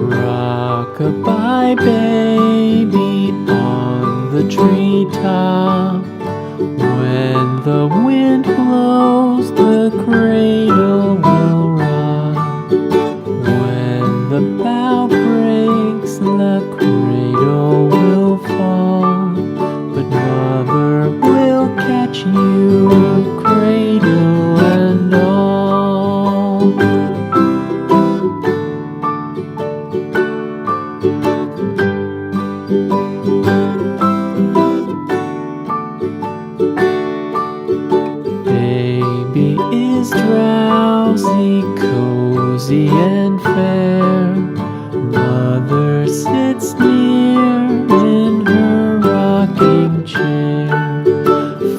Rock-a-bye baby on the treetop. When the wind blows, the cradle will rock. When the bough breaks, the cradle will fall. But mother will catch you, cradle and all. Baby is drowsy, cozy and fair. Mother sits near in her rocking chair.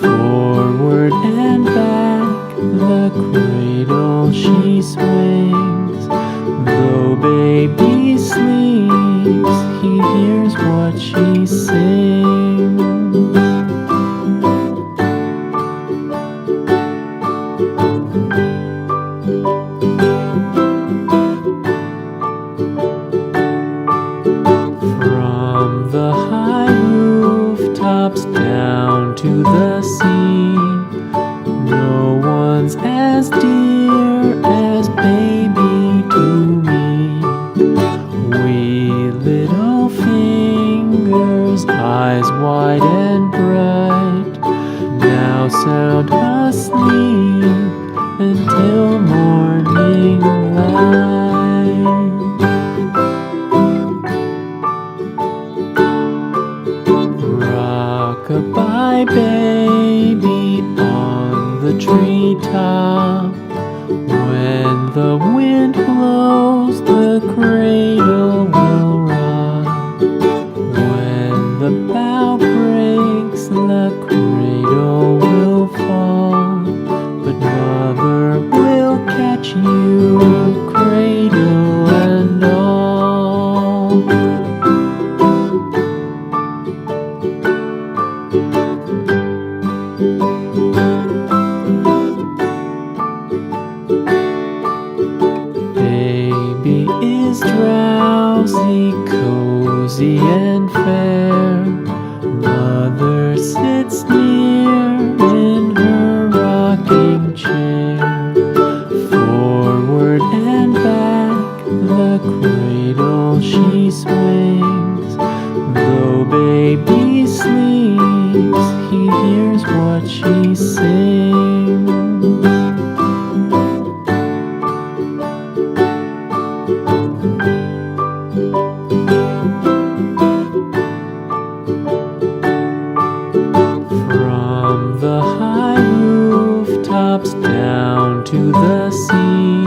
Forward and back, the cradle she swings. Though baby sleeps, he hears what she sings. From the high rooftops down to the sea, no one's as dear as baby to me. Wee little fingers, eyes wide and bright, now sound asleep until morning light. Rock-a-bye baby on the treetop. When the wind blows, the cradle will rock. When the bough breaks, the cradle will fall. But mother will catch you, cradle and all. Baby is drowsy, cozy and fair. Mother sits near in her rocking chair. Forward and back, the cradle she swings. Though baby sleeps, he hears what she sings. From the high rooftops down to the sea,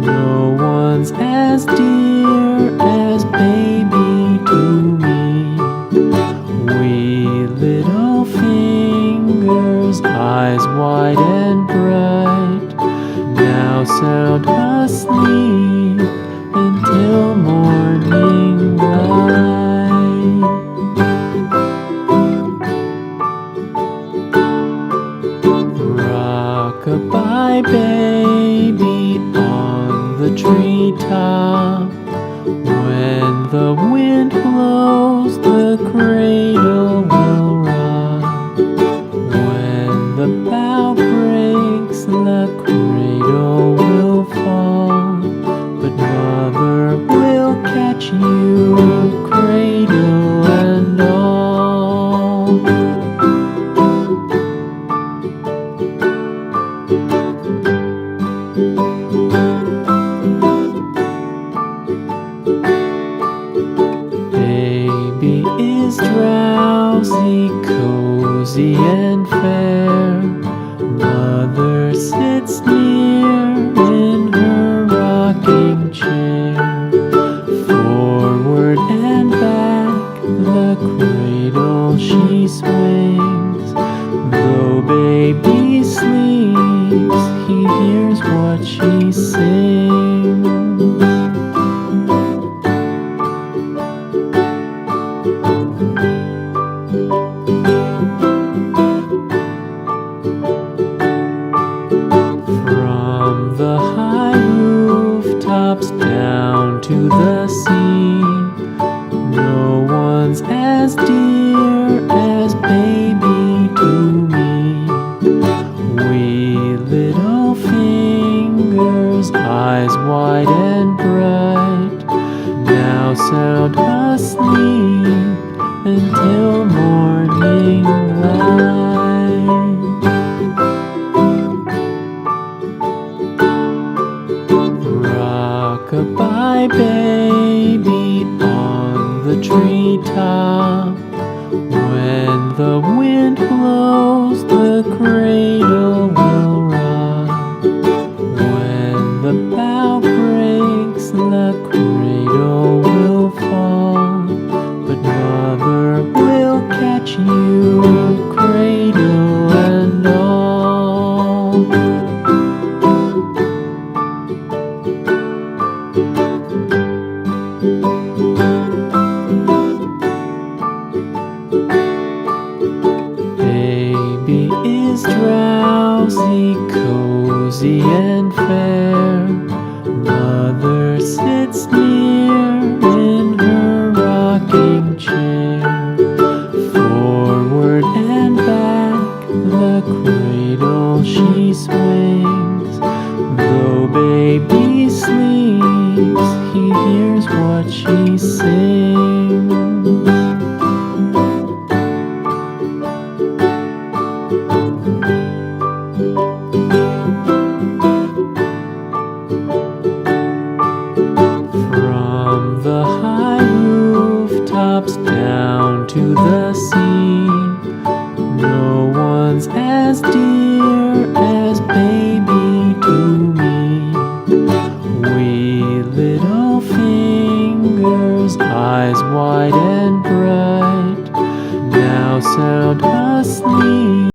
no one's as dear as baby to me. Wee little fingers, eyes wide and bright, now sound asleep until morning light. Rock-a-bye baby on the treetop. When the wind blows, the cradle will rock. When the bough breaks, the cradle will fall. But mother will catch you, cradle and all. Baby is drowsy, cozy and fair. Mother sits near in her rocking chair. Forward and back, the cradle she swings. Though baby sleeps, he hears what she sings. sound asleep until morning light. Rock-a-bye baby on the treetop. When the wind blows, the cradle will rock. When the bough breaks, the cradle will fall. But mother will catch you, cradle and all. Baby is drowsy, cozy and fair. Mother sits near in her rocking chair. Forward and back, the cradle she swings. Though baby sleeps, he hears what she sings. From the high rooftops down to the sea, no one's as dear as baby to me. Wee little fingers, eyes wide and bright, now sound asleep.